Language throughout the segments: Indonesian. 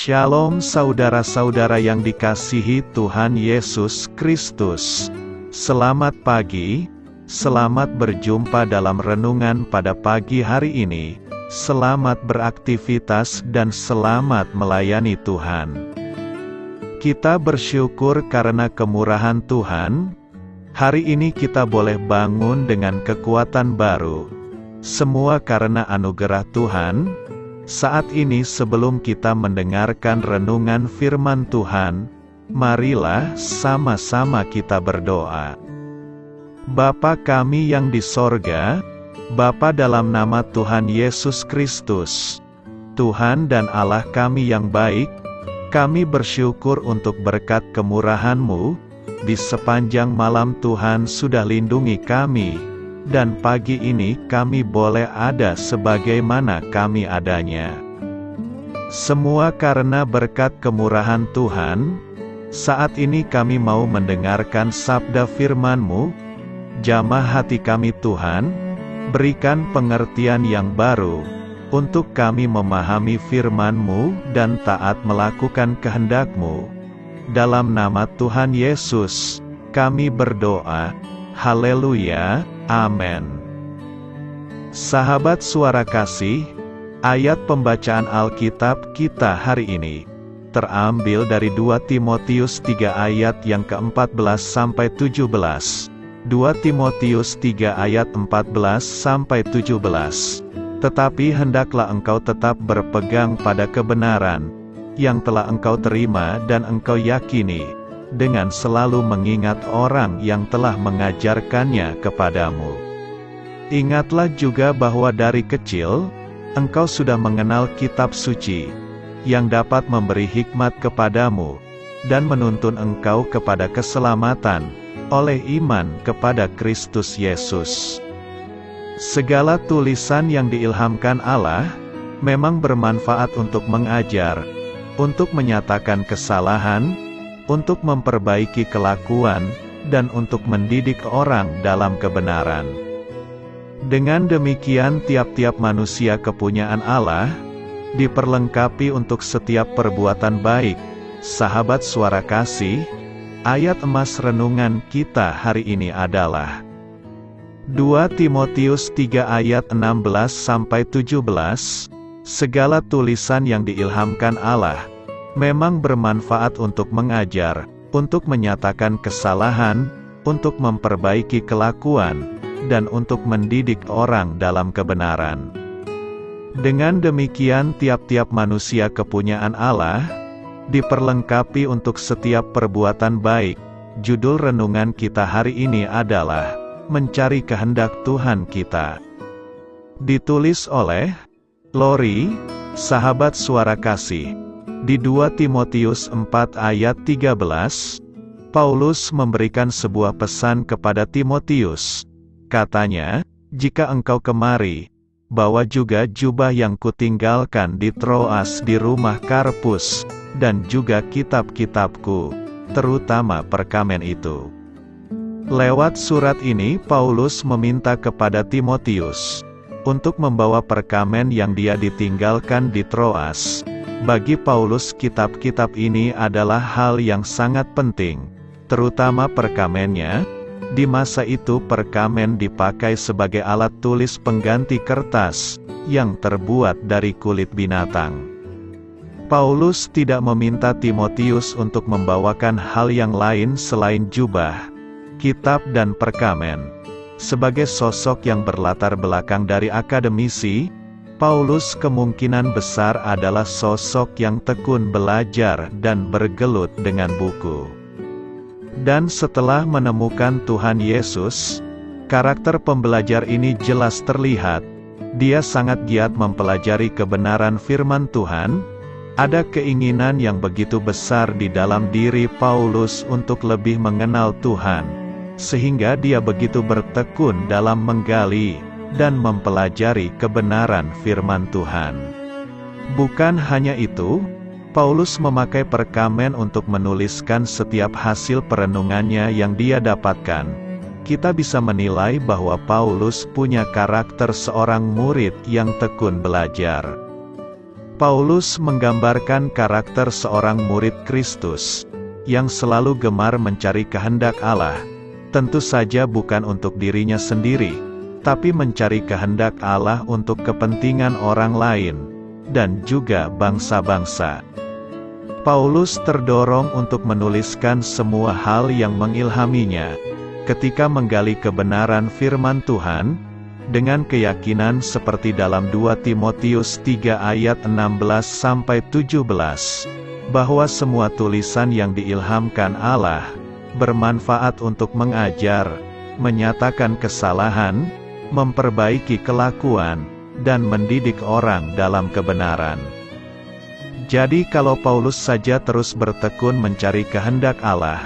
Shalom saudara-saudara yang dikasihi Tuhan Yesus Kristus. Selamat pagi, selamat berjumpa dalam renungan pada pagi hari ini. Selamat beraktivitas dan selamat melayani Tuhan. Kita bersyukur karena kemurahan Tuhan. Hari ini kita boleh bangun dengan kekuatan baru. Semua karena anugerah Tuhan. Saat ini sebelum kita mendengarkan renungan firman Tuhan, marilah sama-sama kita berdoa. Bapa kami yang di sorga, Bapa dalam nama Tuhan Yesus Kristus, Tuhan dan Allah kami yang baik, kami bersyukur untuk berkat kemurahan-Mu, di sepanjang malam Tuhan sudah lindungi kami, dan pagi ini kami boleh ada sebagaimana kami adanya. Semua karena berkat kemurahan Tuhan. Saat ini kami mau mendengarkan sabda firman-Mu. Jamah hati kami Tuhan, berikan pengertian yang baru, untuk kami memahami firman-Mu dan taat melakukan kehendak-Mu. Dalam nama Tuhan Yesus, kami berdoa. Haleluya. Amin. Sahabat suara kasih, ayat pembacaan Alkitab kita hari ini terambil dari 2 Timotius 3 ayat yang ke-14 sampai 17. 2 Timotius 3 ayat 14 sampai 17. Tetapi hendaklah engkau tetap berpegang pada kebenaran yang telah engkau terima dan engkau yakini, dengan selalu mengingat orang yang telah mengajarkannya kepadamu. Ingatlah juga bahwa dari kecil, engkau sudah mengenal kitab suci, yang dapat memberi hikmat kepadamu, dan menuntun engkau kepada keselamatan, oleh iman kepada Kristus Yesus. Segala tulisan yang diilhamkan Allah, memang bermanfaat untuk mengajar, untuk menyatakan kesalahan, untuk memperbaiki kelakuan, dan untuk mendidik orang dalam kebenaran. Dengan demikian tiap-tiap manusia kepunyaan Allah, diperlengkapi untuk setiap perbuatan baik. Sahabat suara kasih, ayat emas renungan kita hari ini adalah 2 Timotius 3 ayat 16-17. Segala tulisan yang diilhamkan Allah, memang bermanfaat untuk mengajar, untuk menyatakan kesalahan, untuk memperbaiki kelakuan, dan untuk mendidik orang dalam kebenaran. Dengan demikian tiap-tiap manusia kepunyaan Allah, diperlengkapi untuk setiap perbuatan baik. Judul renungan kita hari ini adalah, Mencari Kehendak Tuhan Kita. Ditulis oleh Lori, sahabat suara kasih. Di 2 Timotius 4 ayat 13, Paulus memberikan sebuah pesan kepada Timotius. Katanya, jika engkau kemari, bawa juga jubah yang kutinggalkan di Troas di rumah Karpus, dan juga kitab-kitabku, terutama perkamen itu. Lewat surat ini Paulus meminta kepada Timotius untuk membawa perkamen yang dia ditinggalkan di Troas. Bagi Paulus kitab-kitab ini adalah hal yang sangat penting, terutama perkamennya. Di masa itu perkamen dipakai sebagai alat tulis pengganti kertas, yang terbuat dari kulit binatang. Paulus tidak meminta Timotius untuk membawakan hal yang lain selain jubah, kitab dan perkamen. Sebagai sosok yang berlatar belakang dari akademisi, Paulus kemungkinan besar adalah sosok yang tekun belajar dan bergelut dengan buku. Dan setelah menemukan Tuhan Yesus, karakter pembelajar ini jelas terlihat. Dia sangat giat mempelajari kebenaran firman Tuhan. Ada keinginan yang begitu besar di dalam diri Paulus untuk lebih mengenal Tuhan, sehingga dia begitu bertekun dalam menggali dan mempelajari kebenaran firman Tuhan. Bukan hanya itu, Paulus memakai perkamen untuk menuliskan setiap hasil perenungannya yang dia dapatkan. Kita bisa menilai bahwa Paulus punya karakter seorang murid yang tekun belajar. Paulus menggambarkan karakter seorang murid Kristus, yang selalu gemar mencari kehendak Allah, tentu saja bukan untuk dirinya sendiri, tapi mencari kehendak Allah untuk kepentingan orang lain, dan juga bangsa-bangsa. Paulus terdorong untuk menuliskan semua hal yang mengilhaminya, ketika menggali kebenaran firman Tuhan, dengan keyakinan seperti dalam 2 Timotius 3 ayat 16-17, bahwa semua tulisan yang diilhamkan Allah, bermanfaat untuk mengajar, menyatakan kesalahan, memperbaiki kelakuan, dan mendidik orang dalam kebenaran. Jadi kalau Paulus saja terus bertekun mencari kehendak Allah,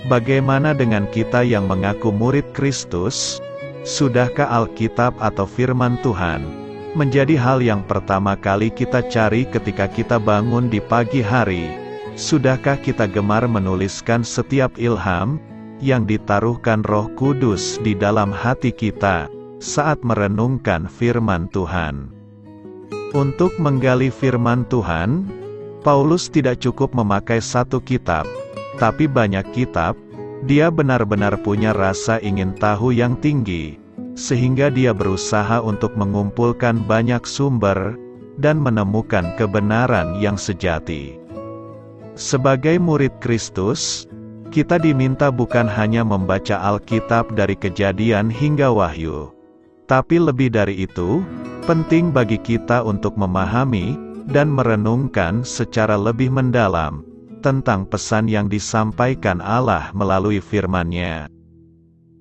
bagaimana dengan kita yang mengaku murid Kristus? Sudahkah Alkitab atau firman Tuhan menjadi hal yang pertama kali kita cari ketika kita bangun di pagi hari? Sudahkah kita gemar menuliskan setiap ilham yang ditaruhkan Roh Kudus di dalam hati kita saat merenungkan firman Tuhan? Untuk menggali firman Tuhan, Paulus tidak cukup memakai satu kitab, tapi banyak kitab. Dia benar-benar punya rasa ingin tahu yang tinggi, sehingga dia berusaha untuk mengumpulkan banyak sumber, dan menemukan kebenaran yang sejati. Sebagai murid Kristus, kita diminta bukan hanya membaca Alkitab dari Kejadian hingga Wahyu, tapi lebih dari itu, penting bagi kita untuk memahami, dan merenungkan secara lebih mendalam, tentang pesan yang disampaikan Allah melalui firman-Nya.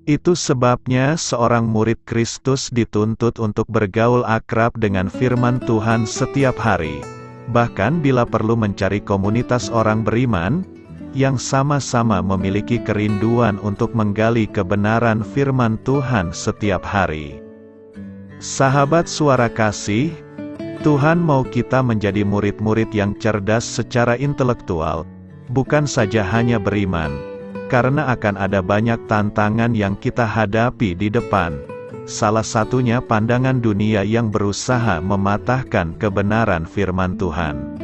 Itu sebabnya seorang murid Kristus dituntut untuk bergaul akrab dengan firman Tuhan setiap hari, bahkan bila perlu mencari komunitas orang beriman, yang sama-sama memiliki kerinduan untuk menggali kebenaran firman Tuhan setiap hari. Sahabat Suara Kasih, Tuhan mau kita menjadi murid-murid yang cerdas secara intelektual, bukan saja hanya beriman, karena akan ada banyak tantangan yang kita hadapi di depan. Salah satunya pandangan dunia yang berusaha mematahkan kebenaran firman Tuhan.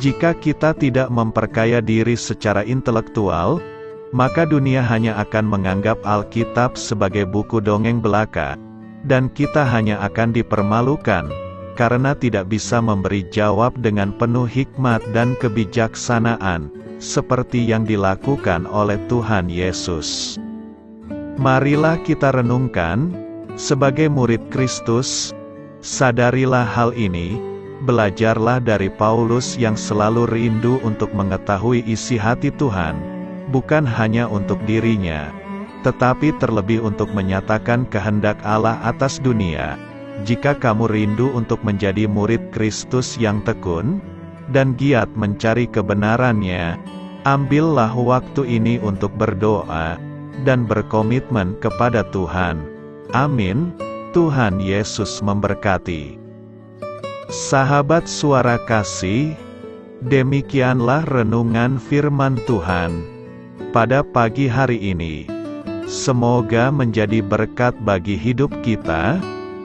Jika kita tidak memperkaya diri secara intelektual, maka dunia hanya akan menganggap Alkitab sebagai buku dongeng belaka, dan kita hanya akan dipermalukan, karena tidak bisa memberi jawab dengan penuh hikmat dan kebijaksanaan, seperti yang dilakukan oleh Tuhan Yesus. Marilah kita renungkan, sebagai murid Kristus, sadarilah hal ini, belajarlah dari Paulus yang selalu rindu untuk mengetahui isi hati Tuhan, bukan hanya untuk dirinya, tetapi terlebih untuk menyatakan kehendak Allah atas dunia. Jika kamu rindu untuk menjadi murid Kristus yang tekun, dan giat mencari kebenarannya, ambillah waktu ini untuk berdoa, dan berkomitmen kepada Tuhan. Amin. Tuhan Yesus memberkati. Sahabat Suara Kasih, demikianlah renungan firman Tuhan pada pagi hari ini. Semoga menjadi berkat bagi hidup kita,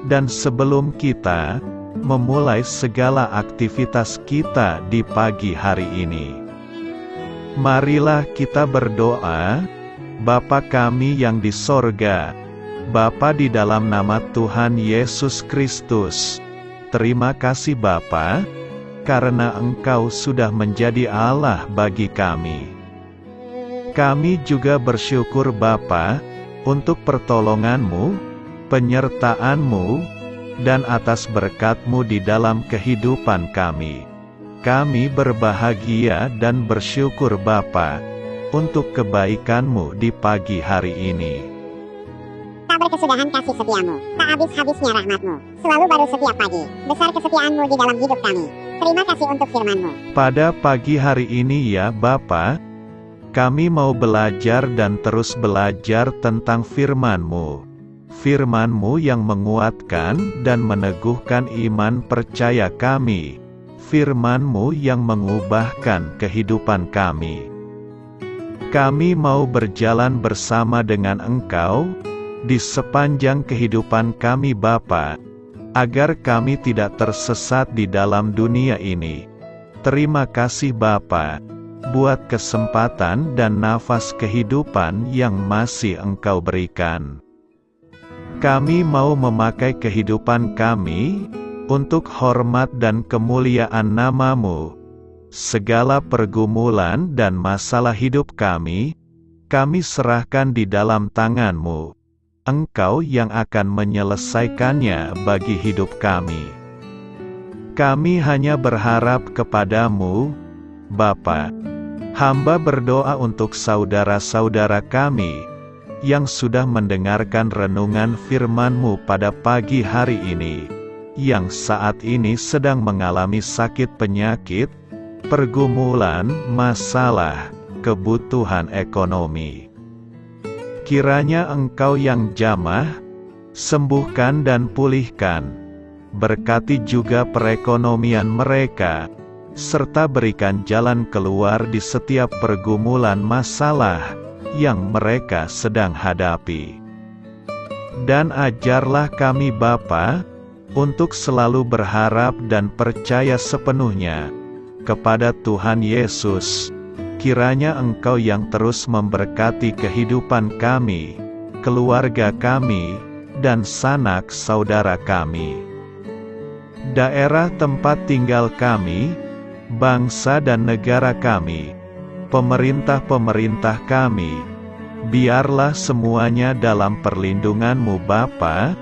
dan sebelum kita memulai segala aktivitas kita di pagi hari ini, marilah kita berdoa. Bapa kami yang di sorga, Bapa di dalam nama Tuhan Yesus Kristus, terima kasih Bapa, karena Engkau sudah menjadi Allah bagi kami. Kami juga bersyukur Bapa, untuk pertolongan-Mu, penyertaan-Mu, dan atas berkat-Mu di dalam kehidupan kami. Kami berbahagia dan bersyukur Bapa, untuk kebaikan-Mu di pagi hari ini. Tak berkesudahan kasih setiamu, tak habis-habisnya rahmat-Mu, selalu baru setiap pagi, besar kesetiaan-Mu di dalam hidup kami. Terima kasih untuk firman-Mu. Pada pagi hari ini ya Bapa, kami mau belajar dan terus belajar tentang firman-Mu. Firman-Mu yang menguatkan dan meneguhkan iman percaya kami. Firman-Mu yang mengubahkan kehidupan kami. Kami mau berjalan bersama dengan Engkau di sepanjang kehidupan kami Bapa. agar kami tidak tersesat di dalam dunia ini. Terima kasih Bapa, buat kesempatan dan nafas kehidupan yang masih Engkau berikan. Kami mau memakai kehidupan kami untuk hormat dan kemuliaan nama-Mu. Segala pergumulan dan masalah hidup kami serahkan di dalam tangan-Mu. Engkau yang akan menyelesaikannya bagi hidup kami. Kami hanya berharap kepada-Mu, Bapa. Hamba berdoa untuk saudara-saudara kami yang sudah mendengarkan renungan firman-Mu pada pagi hari ini, yang saat ini sedang mengalami sakit penyakit, pergumulan, masalah, kebutuhan ekonomi. Kiranya Engkau yang jamah, sembuhkan dan pulihkan. Berkati juga perekonomian mereka, serta berikan jalan keluar di setiap pergumulan masalah yang mereka sedang hadapi. Dan ajarlah kami Bapa, untuk selalu berharap dan percaya sepenuhnya kepada Tuhan Yesus. Kiranya Engkau yang terus memberkati kehidupan kami, keluarga kami, dan sanak saudara kami. Daerah tempat tinggal kami, bangsa dan negara kami, pemerintah-pemerintah kami, biarlah semuanya dalam perlindungan-Mu Bapa,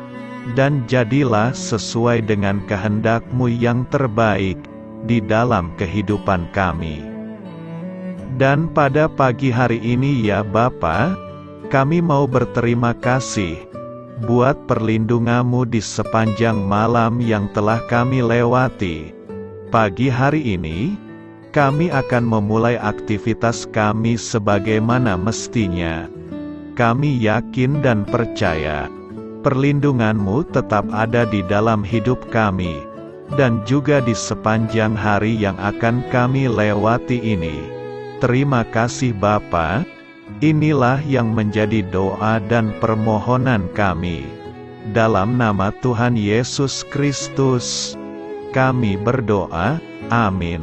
dan jadilah sesuai dengan kehendak-Mu yang terbaik di dalam kehidupan kami. Dan pada pagi hari ini ya Bapa, kami mau berterima kasih buat perlindungan-Mu di sepanjang malam yang telah kami lewati. Pagi hari ini, kami akan memulai aktivitas kami sebagaimana mestinya. Kami yakin dan percaya, perlindungan-Mu tetap ada di dalam hidup kami, dan juga di sepanjang hari yang akan kami lewati ini. Terima kasih Bapa, inilah yang menjadi doa dan permohonan kami. Dalam nama Tuhan Yesus Kristus, kami berdoa, amin.